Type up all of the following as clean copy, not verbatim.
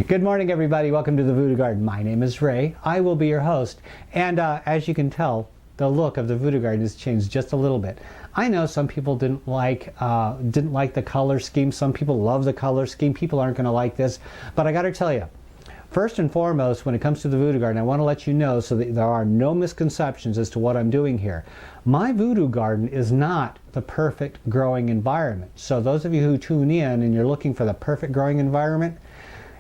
Good morning, everybody. Welcome to the Voodoo Garden. My name is Ray. I will be your host. And as you can tell, the look of the Voodoo Garden has changed just a little bit. I know some people didn't like the color scheme. Some people love the color scheme. People aren't going to like this. But I got to tell you, first and foremost, when it comes to the Voodoo Garden, I want to let you know so that there are no misconceptions as to what I'm doing here. My Voodoo Garden is not the perfect growing environment. So those of you who tune in and you're looking for the perfect growing environment,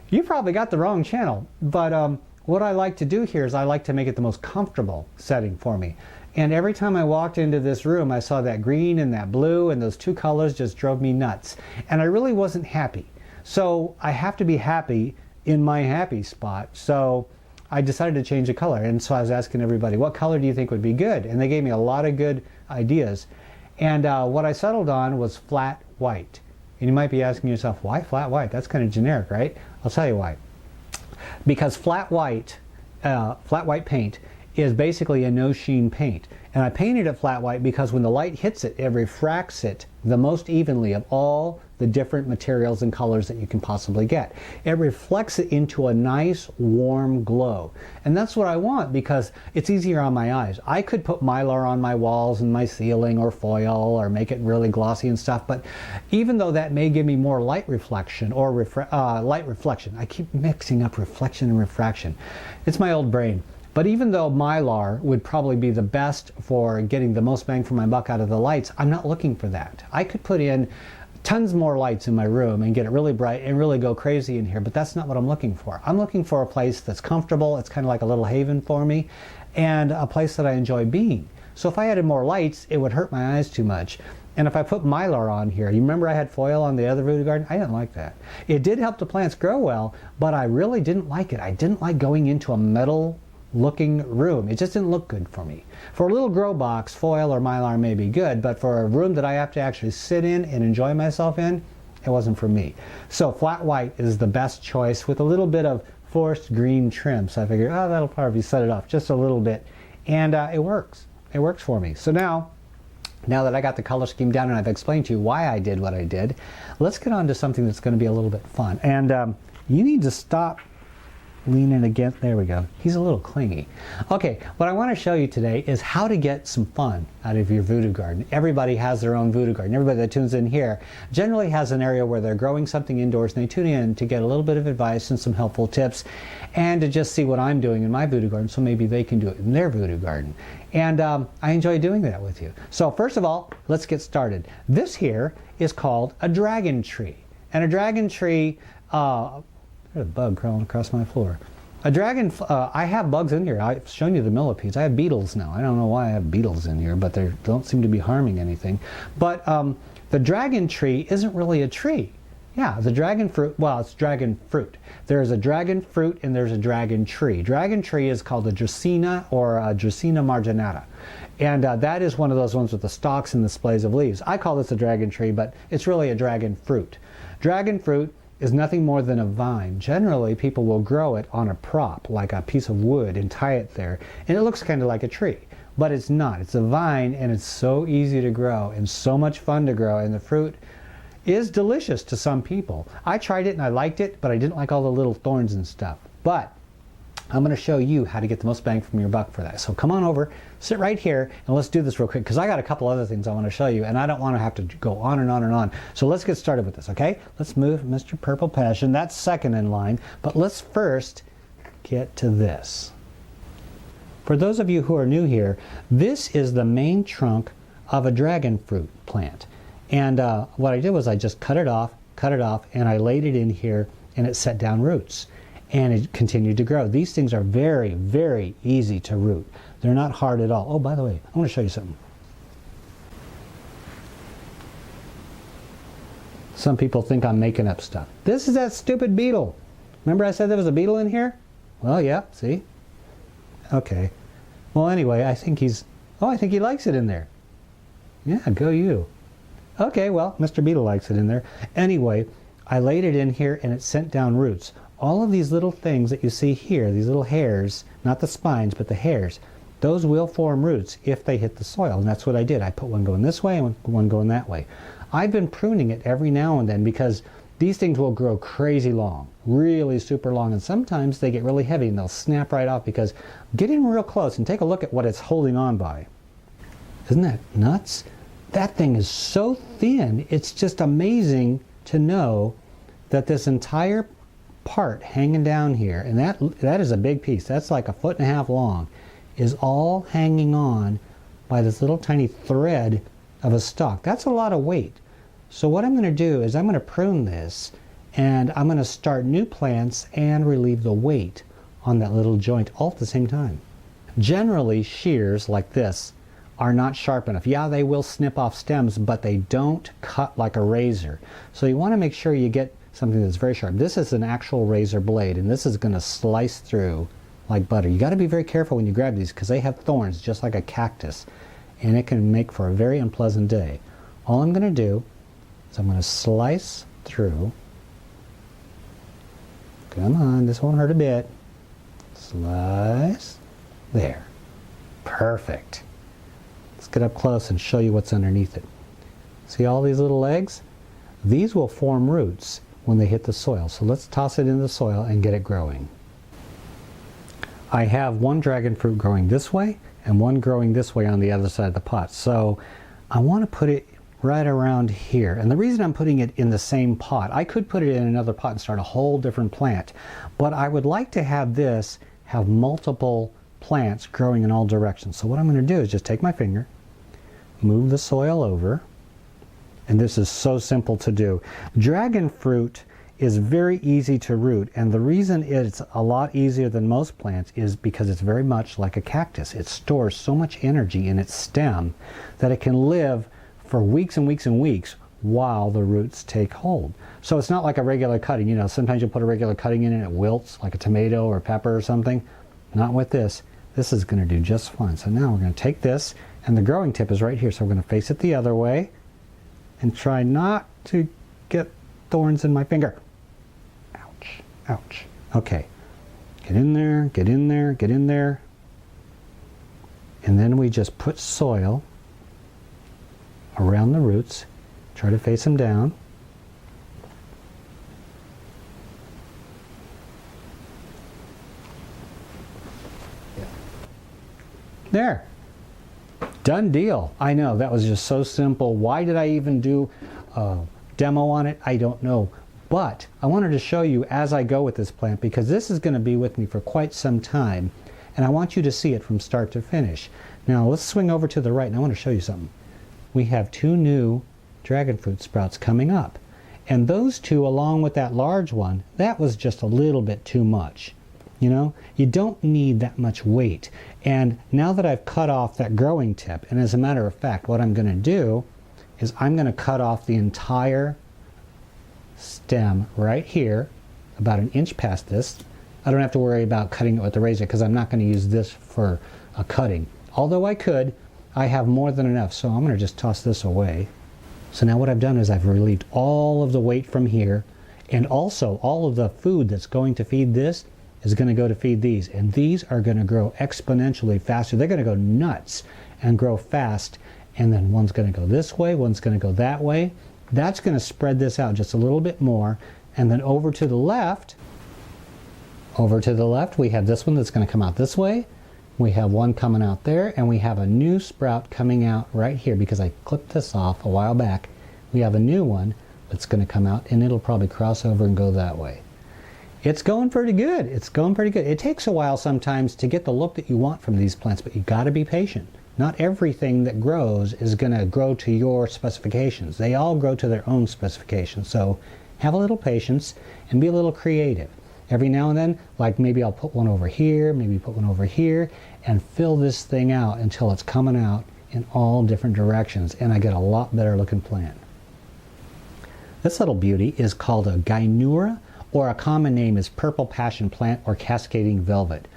you probably got the wrong channel. But what I like to do here is I like to make it the most comfortable setting for me. And every time I walked into this room, I saw that green and that blue, and those two colors just drove me nuts. And I really wasn't happy. So I have to be happy in my happy spot. So I decided to change the color. And so I was asking everybody, what color do you think would be good? And they gave me a lot of good ideas. And what I settled on was flat white. And you might be asking yourself, why flat white? That's kind of generic, right? I'll tell you why. Because flat white paint is basically a no-sheen paint. And I painted it flat white because when the light hits it, it refracts it the most evenly of all the different materials and colors that you can possibly get. It reflects it into a nice warm glow. And that's what I want because it's easier on my eyes. I could put Mylar on my walls and my ceiling or foil or make it really glossy and stuff, but even though that may give me more light reflection or light reflection, I keep mixing up reflection and refraction. It's my old brain. But even though Mylar would probably be the best for getting the most bang for my buck out of the lights, I'm not looking for that. I could put in tons more lights in my room and get it really bright and really go crazy in here, but that's not what I'm looking for. I'm looking for a place that's comfortable, it's kind of like a little haven for me, and a place that I enjoy being. So if I added more lights, it would hurt my eyes too much. And if I put Mylar on here, you remember I had foil on the other Voodoo Garden? I didn't like that. It did help the plants grow well, but I really didn't like it. I didn't like going into a metal looking room. It just didn't look good for me. For a little grow box, foil or Mylar may be good, but for a room that I have to actually sit in and enjoy myself in, it wasn't for me. So flat white is the best choice with a little bit of forest green trim. So I figured, oh, that'll probably set it off just a little bit. And it works. It works for me. So now that I got the color scheme down and I've explained to you why I did what I did, let's get on to something that's going to be a little bit fun. And you need to stop leaning against, there we go. He's a little clingy. Okay, what I want to show you today is how to get some fun out of your Voodoo Garden. Everybody has their own Voodoo Garden. Everybody that tunes in here generally has an area where they're growing something indoors and they tune in to get a little bit of advice and some helpful tips and to just see what I'm doing in my Voodoo Garden so maybe they can do it in their Voodoo Garden. And I enjoy doing that with you. So first of all, let's get started. This here is called a dragon tree. And a dragon tree, there's a bug crawling across my floor. A dragon, I have bugs in here. I've shown you the millipedes. I have beetles now. I don't know why I have beetles in here, but they don't seem to be harming anything. But the dragon tree isn't really a tree. Yeah, the dragon fruit, well, it's dragon fruit. There's a dragon fruit and there's a dragon tree. Dragon tree is called a Dracaena or a Dracaena marginata. And that is one of those ones with the stalks and the splays of leaves. I call this a dragon tree, but it's really a dragon fruit. Dragon fruit is nothing more than a vine. Generally, people will grow it on a prop, like a piece of wood, and tie it there. And it looks kind of like a tree, but it's not. It's a vine, and it's so easy to grow and so much fun to grow, and the fruit is delicious to some people. I tried it and I liked it, but I didn't like all the little thorns and stuff. But I'm going to show you how to get the most bang from your buck for that. So come on over, sit right here, and let's do this real quick, because I got a couple other things I want to show you, and I don't want to have to go on and on and on. So let's get started with this, okay? Let's move Mr. Purple Passion. That's second in line, but let's first get to this. For those of you who are new here, this is the main trunk of a dragon fruit plant. And what I did was I just cut it off, and I laid it in here, and it set down roots. And it continued to grow. These things are very, very easy to root. They're not hard at all. Oh, by the way, I want to show you something. Some people think I'm making up stuff. This is that stupid beetle. Remember I said there was a beetle in here? Well, yeah, see? Okay. Well, anyway, I think I think he likes it in there. Yeah, go you. Okay, well, Mr. Beetle likes it in there. Anyway, I laid it in here and it sent down roots. All of these little things that you see here, these little hairs, not the spines, but the hairs, those will form roots if they hit the soil. And that's what I did. I put one going this way and one going that way. I've been pruning it every now and then because these things will grow crazy long, really super long, and sometimes they get really heavy and they'll snap right off because get in real close and take a look at what it's holding on by. Isn't that nuts? That thing is so thin, it's just amazing to know that this entire part hanging down here, and that is a big piece, that's like 1.5 feet long, is all hanging on by this little tiny thread of a stalk. That's a lot of weight. So what I'm going to do is I'm going to prune this, and I'm going to start new plants and relieve the weight on that little joint all at the same time. Generally, shears like this are not sharp enough. Yeah, they will snip off stems, but they don't cut like a razor. So you want to make sure you get something that's very sharp. This is an actual razor blade, and this is going to slice through like butter. You got to be very careful when you grab these because they have thorns just like a cactus, and it can make for a very unpleasant day. All I'm going to do is I'm going to slice through. Come on, this won't hurt a bit. Slice. There. Perfect. Let's get up close and show you what's underneath it. See all these little legs? These will form roots when they hit the soil. So let's toss it in the soil and get it growing. I have one dragon fruit growing this way and one growing this way on the other side of the pot. So I want to put it right around here. And the reason I'm putting it in the same pot, I could put it in another pot and start a whole different plant, but I would like to have this have multiple plants growing in all directions. So what I'm going to do is just take my finger, move the soil over, and this is so simple to do. Dragon fruit is very easy to root, and the reason it's a lot easier than most plants is because it's very much like a cactus. It stores so much energy in its stem that it can live for weeks and weeks and weeks while the roots take hold. So it's not like a regular cutting. You know, sometimes you put a regular cutting in and it wilts like a tomato or pepper or something. Not with this. This is going to do just fine. So now we're going to take this, and the growing tip is right here. So we're going to face it the other way and try not to get thorns in my finger. Ouch, ouch. Okay, get in there, get in there, get in there. And then we just put soil around the roots. Try to face them down. There. Done deal. I know, that was just so simple. Why did I even do a demo on it? I don't know. But I wanted to show you as I go with this plant because this is going to be with me for quite some time, and I want you to see it from start to finish. Now let's swing over to the right, and I want to show you something. We have 2 new dragon fruit sprouts coming up, and those 2 along with that large one, that was just a little bit too much. You know, you don't need that much weight. And now that I've cut off that growing tip, and as a matter of fact, what I'm going to do is I'm going to cut off the entire stem right here, about 1 inch past this. I don't have to worry about cutting it with the razor because I'm not going to use this for a cutting. Although I could, I have more than enough, so I'm going to just toss this away. So now what I've done is I've relieved all of the weight from here, and also all of the food that's going to feed this is going to go to feed these, and these are going to grow exponentially faster. They're going to go nuts and grow fast, and then one's going to go this way, one's going to go that way. That's going to spread this out just a little bit more, and then over to the left, we have this one that's going to come out this way. We have one coming out there, and we have a new sprout coming out right here because I clipped this off a while back. We have a new one that's going to come out, and it'll probably cross over and go that way. It's going pretty good. It's going pretty good. It takes a while sometimes to get the look that you want from these plants, but you've got to be patient. Not everything that grows is going to grow to your specifications. They all grow to their own specifications. So have a little patience and be a little creative. Every now and then, like maybe I'll put one over here, maybe put one over here, and fill this thing out until it's coming out in all different directions, and I get a lot better looking plant. This little beauty is called a Gynura, or a common name is purple passion plant or cascading velvet.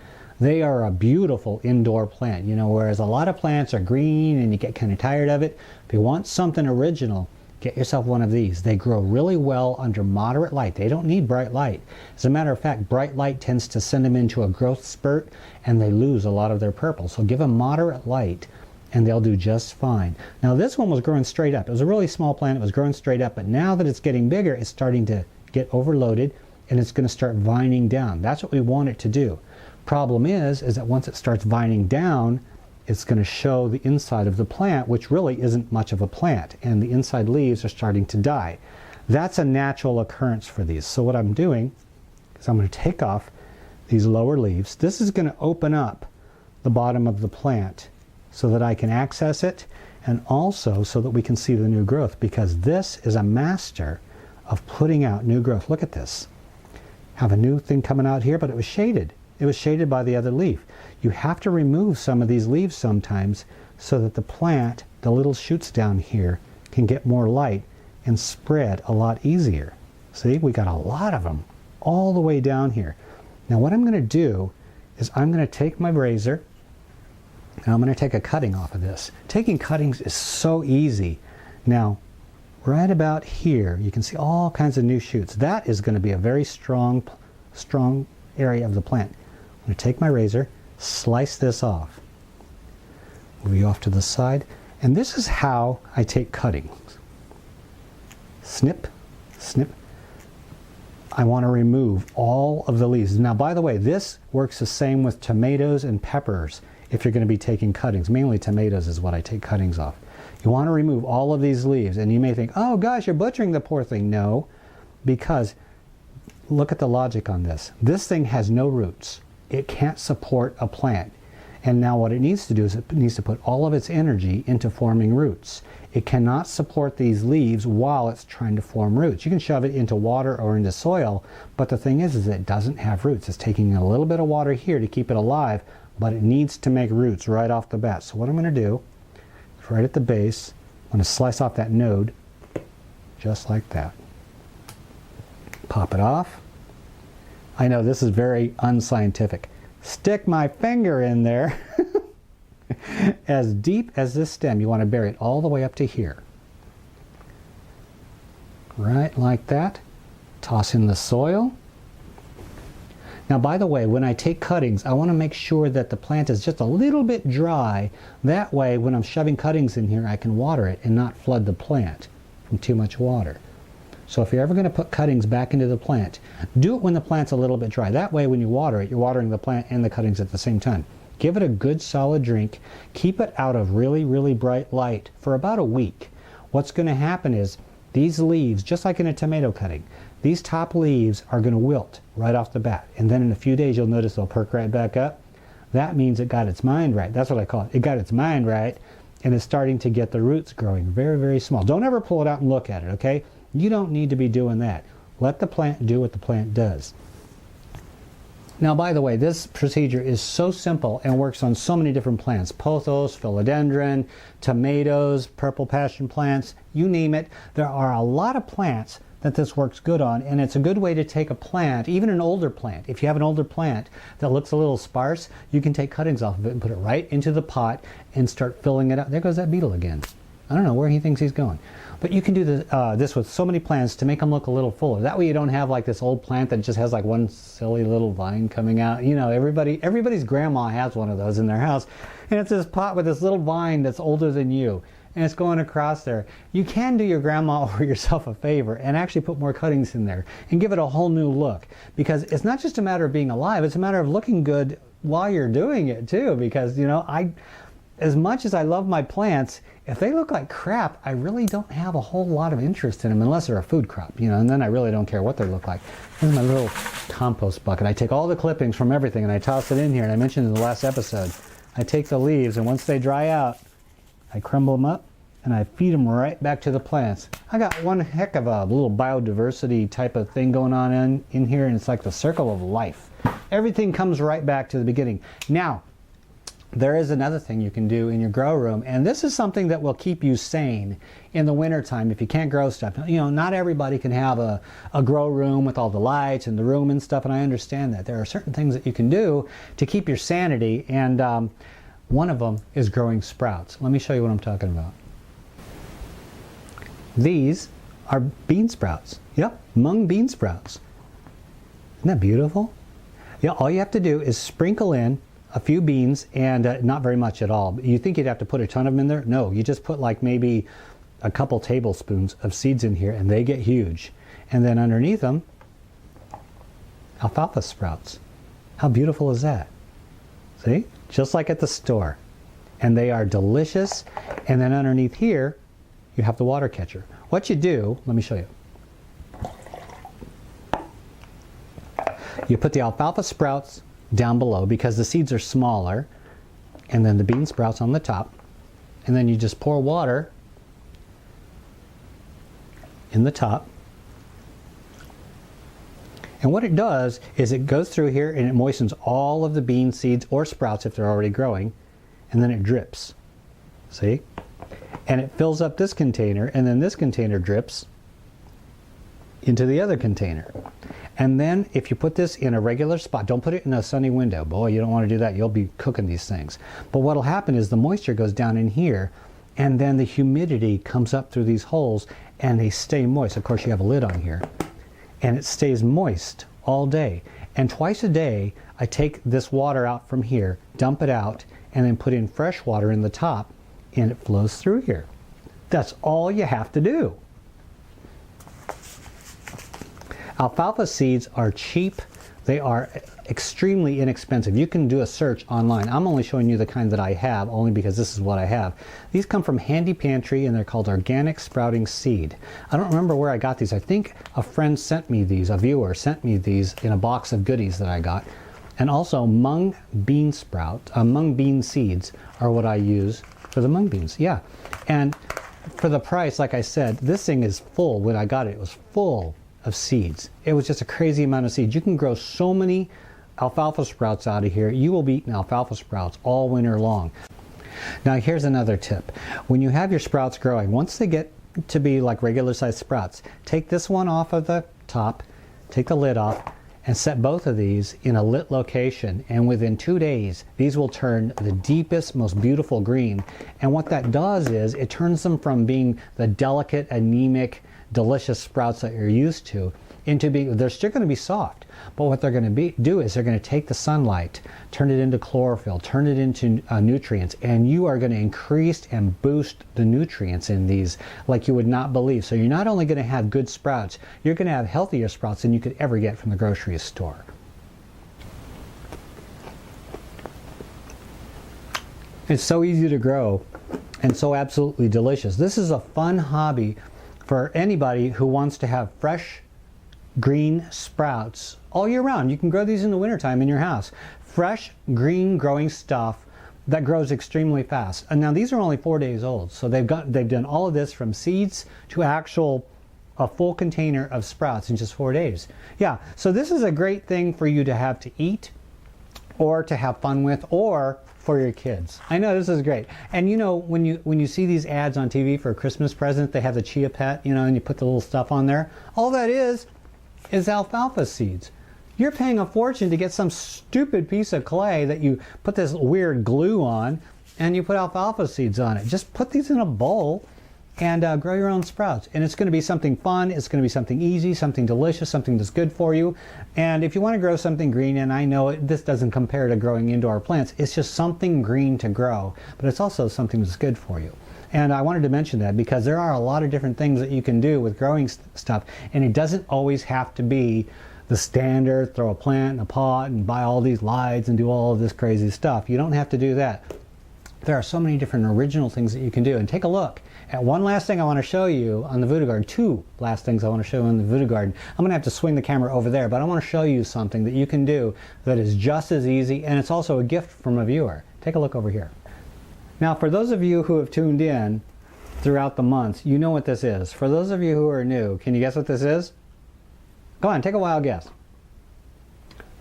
They are a beautiful indoor plant, you know, whereas a lot of plants are green and you get kind of tired of it. If you want something original, get yourself one of these. They grow really well under moderate light. They don't need bright light. As a matter of fact, bright light tends to send them into a growth spurt and they lose a lot of their purple. So give them moderate light and they'll do just fine. Now this one was growing straight up. It was a really small plant. It was growing straight up, but now that it's getting bigger, it's starting to get overloaded, and it's going to start vining down. That's what we want it to do. Problem is that once it starts vining down, it's going to show the inside of the plant, which really isn't much of a plant, and the inside leaves are starting to die. That's a natural occurrence for these. So what I'm doing is I'm going to take off these lower leaves. This is going to open up the bottom of the plant so that I can access it, and also so that we can see the new growth, because this is a master of putting out new growth. Look at this. Have a new thing coming out here, but it was shaded. It was shaded by the other leaf. You have to remove some of these leaves sometimes so that the plant, the little shoots down here, can get more light and spread a lot easier. See, we got a lot of them all the way down here. Now what I'm going to do is I'm going to take my razor and I'm going to take a cutting off of this. Taking cuttings is so easy. Now, right about here, you can see all kinds of new shoots. That is going to be a very strong area of the plant. I'm going to take my razor, slice this off. Move you off to the side. And this is how I take cuttings. Snip, snip. I want to remove all of the leaves. Now, by the way, this works the same with tomatoes and peppers if you're going to be taking cuttings. Mainly tomatoes is what I take cuttings off. You want to remove all of these leaves, and you may think, oh gosh, you're butchering the poor thing. No, because look at the logic on this. This thing has no roots. It can't support a plant. And now what it needs to do is it needs to put all of its energy into forming roots. It cannot support these leaves while it's trying to form roots. You can shove it into water or into soil, but the thing is it doesn't have roots. It's taking a little bit of water here to keep it alive, but it needs to make roots right off the bat. So what I'm going to do is right at the base, I'm going to slice off that node just like that. Pop it off. I know this is very unscientific. Stick my finger in there. As deep as this stem, you want to bury it all the way up to here. Right like that. Toss in the soil. Now, by the way, when I take cuttings, I want to make sure that the plant is just a little bit dry. That way, when I'm shoving cuttings in here, I can water it and not flood the plant from too much water. So if you're ever going to put cuttings back into the plant, do it when the plant's a little bit dry. That way, when you water it, you're watering the plant and the cuttings at the same time. Give it a good solid drink. Keep it out of really, really bright light for about a week. What's going to happen is these leaves, just like in a tomato cutting, these top leaves are going to wilt right off the bat. And then in a few days, you'll notice they'll perk right back up. That means it got its mind right. That's what I call it. It got its mind right, and it's starting to get the roots growing very, very small. Don't ever pull it out and look at it, okay? You don't need to be doing that. Let the plant do what the plant does. Now, by the way, this procedure is so simple and works on so many different plants. Pothos, philodendron, tomatoes, purple passion plants, you name it. There are a lot of plants that this works good on, and it's a good way to take a plant, even an older plant. If you have an older plant that looks a little sparse, you can take cuttings off of it and put it right into the pot and start filling it up. There goes that beetle again. I don't know where he thinks he's going. But you can do this with so many plants to make them look a little fuller. That way you don't have like this old plant that just has like one silly little vine coming out. You know, everybody's grandma has one of those in their house. And it's this pot with this little vine that's older than you. And it's going across there. You can do your grandma or yourself a favor and actually put more cuttings in there and give it a whole new look. Because it's not just a matter of being alive, it's a matter of looking good while you're doing it too. Because, you know, as much as I love my plants, if they look like crap, I really don't have a whole lot of interest in them unless they're a food crop, you know, and then I really don't care what they look like. Here's my little compost bucket. I take all the clippings from everything and I toss it in here, and I mentioned in the last episode, I take the leaves, and once they dry out, I crumble them up and I feed them right back to the plants. I got one heck of a little biodiversity type of thing going on in here, and it's like the circle of life. Everything comes right back to the beginning. Now, there is another thing you can do in your grow room, and this is something that will keep you sane in the wintertime if you can't grow stuff. You know, not everybody can have a grow room with all the lights and the room and stuff, and I understand that. There are certain things that you can do to keep your sanity, and one of them is growing sprouts. Let me show you what I'm talking about. These are bean sprouts. Yep, mung bean sprouts. Isn't that beautiful? Yeah, all you have to do is sprinkle in a few beans, and not very much at all. You think you'd have to put a ton of them in there? No, you just put like maybe a couple tablespoons of seeds in here, and they get huge. And then underneath them, alfalfa sprouts. How beautiful is that? See? Just like at the store. And they are delicious. And then underneath here, you have the water catcher. What you do, let me show you. You put the alfalfa sprouts down below because the seeds are smaller, and then the bean sprouts on the top. And then you just pour water in the top. And what it does is it goes through here and it moistens all of the bean seeds or sprouts if they're already growing, and then it drips. See? And it fills up this container, and then this container drips into the other container. And then if you put this in a regular spot, don't put it in a sunny window. Boy, you don't want to do that. You'll be cooking these things. But what will happen is the moisture goes down in here, and then the humidity comes up through these holes, and they stay moist. Of course, you have a lid on here. And it stays moist all day. And twice a day, I take this water out from here, dump it out, and then put in fresh water in the top, and it flows through here. That's all you have to do. Alfalfa seeds are cheap. They are extremely inexpensive. You can do a search online. I'm only showing you the kind that I have, only because this is what I have. These come from Handy Pantry, and they're called Organic Sprouting Seed. I don't remember where I got these. I think a friend sent me these, a viewer sent me these in a box of goodies that I got. And also mung bean seeds are what I use for the mung beans. Yeah. And for the price, like I said, this thing is full. When I got it, it was full of seeds. It was just a crazy amount of seeds. You can grow so many alfalfa sprouts out of here. You will be eating alfalfa sprouts all winter long. Now here's another tip. When you have your sprouts growing, once they get to be like regular sized sprouts, take this one off of the top, take the lid off, and set both of these in a lit location, and within 2 days these will turn the deepest, most beautiful green. And what that does is it turns them from being the delicate, anemic, delicious sprouts that you're used to into being, they're still going to be soft, but what they're going to do is they're going to take the sunlight, turn it into chlorophyll, turn it into nutrients, and you are going to increase and boost the nutrients in these like you would not believe. So you're not only going to have good sprouts, you're going to have healthier sprouts than you could ever get from the grocery store. It's so easy to grow and so absolutely delicious. This is a fun hobby for anybody who wants to have fresh green sprouts all year round. You can grow these in the wintertime in your house. Fresh, green growing stuff that grows extremely fast. And now these are only 4 days old, so they've done all of this from seeds to a full container of sprouts in just 4 days. Yeah, so this is a great thing for you to have to eat, or to have fun with, or for your kids. I know this is great. And you know, when you see these ads on TV for a Christmas present, they have the chia pet, you know, and you put the little stuff on there. All that is alfalfa seeds. You're paying a fortune to get some stupid piece of clay that you put this weird glue on, and you put alfalfa seeds on it. Just put these in a bowl and grow your own sprouts. And it's going to be something fun, it's going to be something easy, something delicious, something that's good for you. And if you want to grow something green, and I know this doesn't compare to growing indoor plants, it's just something green to grow, but it's also something that's good for you. And I wanted to mention that because there are a lot of different things that you can do with growing stuff, and it doesn't always have to be the standard, throw a plant in a pot and buy all these lights and do all of this crazy stuff. You don't have to do that. There are so many different original things that you can do. And take a look at one last thing I want to show you on the Voodoo Garden. Two last things I want to show you on the Voodoo Garden. I'm going to have to swing the camera over there, but I want to show you something that you can do that is just as easy, and it's also a gift from a viewer. Take a look over here. Now, for those of you who have tuned in throughout the months, you know what this is. For those of you who are new, can you guess what this is? Come on, take a wild guess.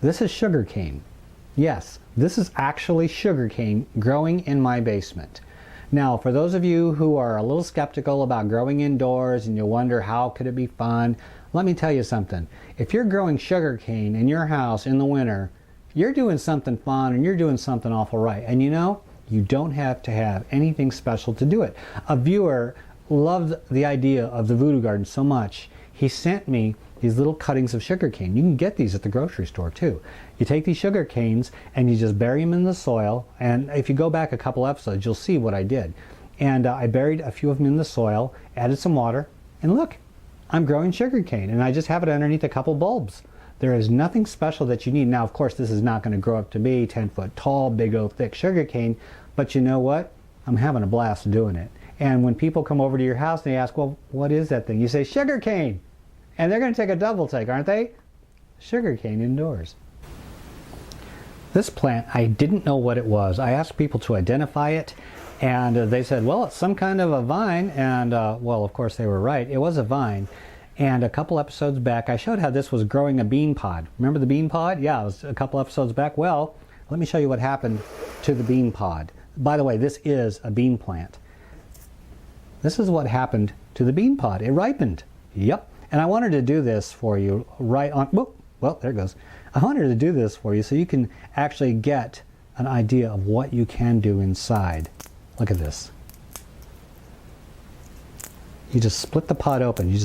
This is sugar cane. Yes, this is actually sugar cane growing in my basement. Now, for those of you who are a little skeptical about growing indoors and you wonder how could it be fun, let me tell you something. If you're growing sugar cane in your house in the winter, you're doing something fun and you're doing something awful right. And you know, you don't have to have anything special to do it. A viewer loved the idea of the Voodoo Garden so much, he sent me these little cuttings of sugar cane. You can get these at the grocery store too. You take these sugar canes and you just bury them in the soil, and if you go back a couple episodes, you'll see what I did. And I buried a few of them in the soil, added some water, and look, I'm growing sugarcane, and I just have it underneath a couple bulbs. There is nothing special that you need. Now, of course, this is not going to grow up to be 10 foot tall, big old thick sugarcane, but you know what? I'm having a blast doing it. And when people come over to your house and they ask, well, what is that thing? You say, sugarcane. And they're going to take a double take, aren't they? Sugarcane indoors. This plant, I didn't know what it was. I asked people to identify it, and they said, well, it's some kind of a vine. And, well, of course, they were right. It was a vine. And a couple episodes back, I showed how this was growing a bean pod. Remember the bean pod? Yeah, it was a couple episodes back. Well, let me show you what happened to the bean pod. By the way, this is a bean plant. This is what happened to the bean pod. It ripened. Yep. And I wanted to do this for you right on... Whoop, well, there it goes. I wanted to do this for you so you can actually get an idea of what you can do inside. Look at this. You just split the pod open.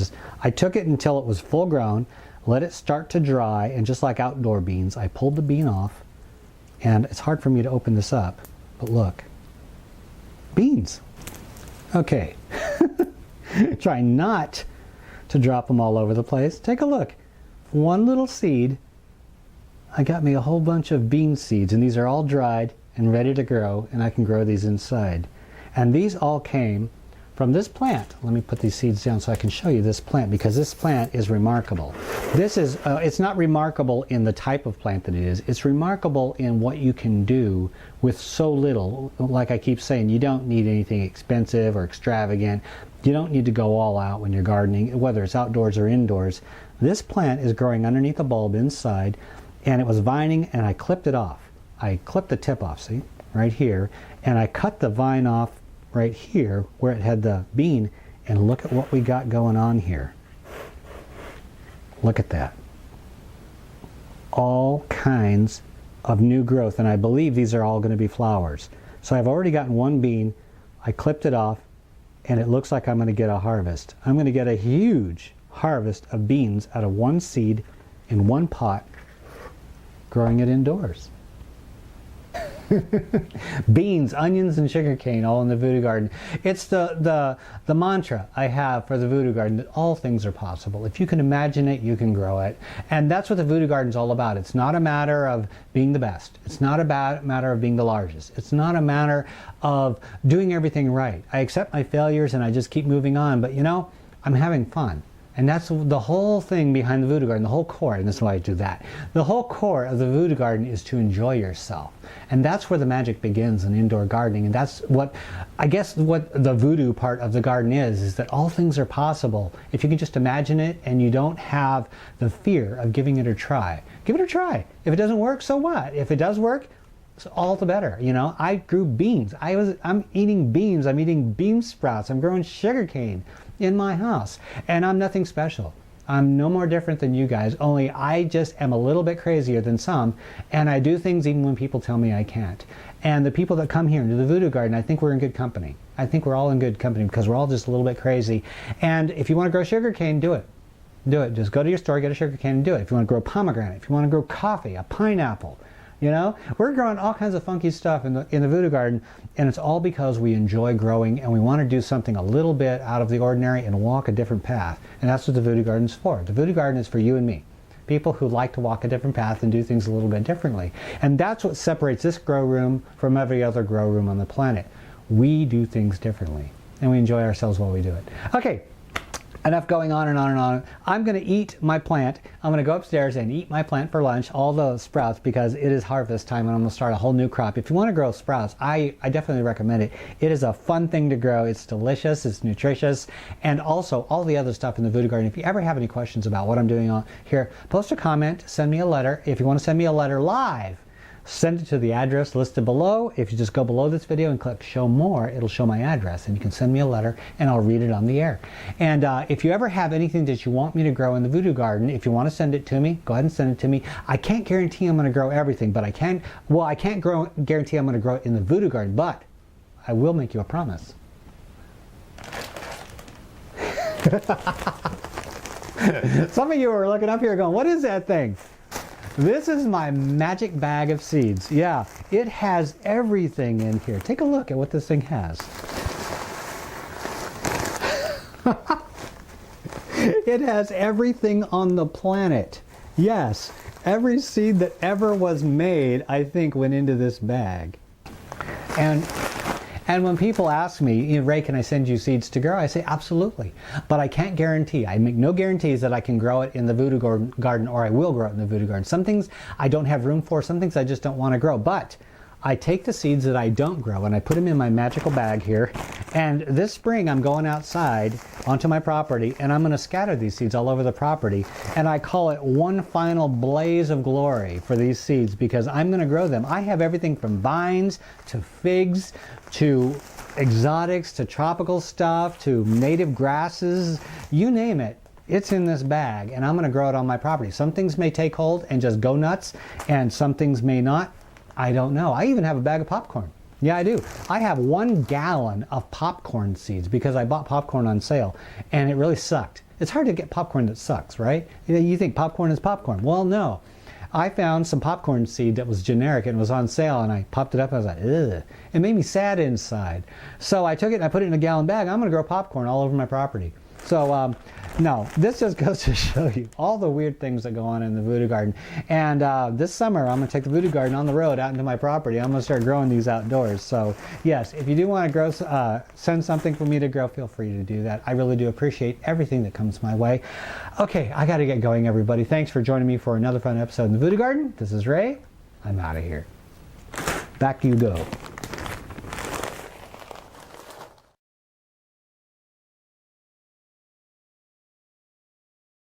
I took it until it was full grown, let it start to dry, and just like outdoor beans, I pulled the bean off, and it's hard for me to open this up, but look. Beans. Okay. Try not to drop them all over the place. Take a look. One little seed, I got me a whole bunch of bean seeds, and these are all dried and ready to grow, and I can grow these inside. And these all came from this plant. Let me put these seeds down so I can show you this plant, because this plant is remarkable. This is, it's not remarkable in the type of plant that it is. It's remarkable in what you can do with so little. Like I keep saying, you don't need anything expensive or extravagant. You don't need to go all out when you're gardening, whether it's outdoors or indoors. This plant is growing underneath a bulb inside, and it was vining, and I clipped it off. I clipped the tip off, see, right here, and I cut the vine off right here where it had the bean, and look at what we got going on here. Look at that. All kinds of new growth, and I believe these are all going to be flowers. So I've already gotten one bean, I clipped it off, and it looks like I'm going to get a harvest. I'm going to get a huge harvest of beans out of one seed in one pot, growing it indoors. Beans, onions, and sugarcane all in the Voodoo Garden. It's the mantra I have for the Voodoo Garden, that all things are possible. If you can imagine it, you can grow it. And that's what the Voodoo Garden's all about. It's not a matter of being the best. It's not a matter of being the largest. It's not a matter of doing everything right. I accept my failures and I just keep moving on. But you know, I'm having fun. And that's the whole thing behind the Voodoo Garden, the whole core, and this is why I do that. The whole core of the Voodoo Garden is to enjoy yourself. And that's where the magic begins in indoor gardening. And that's what, I guess, what the voodoo part of the garden is that all things are possible if you can just imagine it and you don't have the fear of giving it a try. Give it a try. If it doesn't work, so what? If it does work, it's all the better. You know, I grew beans. I'm eating beans. I'm eating bean sprouts. I'm growing sugarcane in my house, and I'm nothing special. I'm no more different than you guys, only I just am a little bit crazier than some, and I do things even when people tell me I can't. And the people that come here into the Voodoo Garden, I think we're in good company. I think we're all in good company because we're all just a little bit crazy. And if you want to grow sugarcane, do it. Do it. Just go to your store, get a sugarcane, and do it. If you want to grow pomegranate, if you want to grow coffee, a pineapple, you know, we're growing all kinds of funky stuff in the Voodoo Garden, and it's all because we enjoy growing and we want to do something a little bit out of the ordinary and walk a different path. And that's what the Voodoo Garden's for. The Voodoo Garden is for you and me. People who like to walk a different path and do things a little bit differently. And that's what separates this grow room from every other grow room on the planet. We do things differently, and we enjoy ourselves while we do it. Okay. Enough going on and on and on. I'm going to eat my plant. I'm going to go upstairs and eat my plant for lunch, all the sprouts, because it is harvest time and I'm going to start a whole new crop. If you want to grow sprouts, I definitely recommend it. It is a fun thing to grow. It's delicious, it's nutritious, and also all the other stuff in the Voodoo Garden. If you ever have any questions about what I'm doing on here, post a comment, send me a letter. If you want to send me a letter live, send it to the address listed below. If you just go below this video and click show more, it'll show my address and you can send me a letter and I'll read it on the air. And if you ever have anything that you want me to grow in the Voodoo Garden, if you want to send it to me, go ahead and send it to me. I can't guarantee I'm going to grow everything, but I can't guarantee I'm going to grow it in the Voodoo Garden, but I will make you a promise. Some of you are looking up here going, what is that thing? This is my magic bag of seeds. Yeah, it has everything in here. Take a look at what this thing has. It has everything on the planet. Yes, every seed that ever was made, I think, went into this bag. And when people ask me, Ray, can I send you seeds to grow? I say, absolutely. But I can't guarantee. I make no guarantees that I can grow it in the voodoo garden or I will grow it in the voodoo garden. Some things I don't have room for. Some things I just don't want to grow. But I take the seeds that I don't grow and I put them in my magical bag here. And this spring I'm going outside onto my property and I'm going to scatter these seeds all over the property. And I call it one final blaze of glory for these seeds because I'm going to grow them. I have everything from vines to figs to exotics to tropical stuff to native grasses, you name it. It's in this bag and I'm going to grow it on my property. Some things may take hold and just go nuts and some things may not. I don't know. I even have a bag of popcorn. Yeah, I do. I have 1 gallon of popcorn seeds because I bought popcorn on sale and it really sucked. It's hard to get popcorn that sucks, right? You think popcorn is popcorn. Well, no. I found some popcorn seed that was generic and it was on sale and I popped it up and I was like, ugh. It made me sad inside. So I took it and I put it in a gallon bag. I'm going to grow popcorn all over my property. So, no, this just goes to show you all the weird things that go on in the voodoo garden. And this summer, I'm going to take the voodoo garden on the road out into my property. I'm going to start growing these outdoors. So, yes, if you do want to grow, send something for me to grow, feel free to do that. I really do appreciate everything that comes my way. Okay, I got to get going, everybody. Thanks for joining me for another fun episode in the voodoo garden. This is Ray. I'm out of here. Back you go.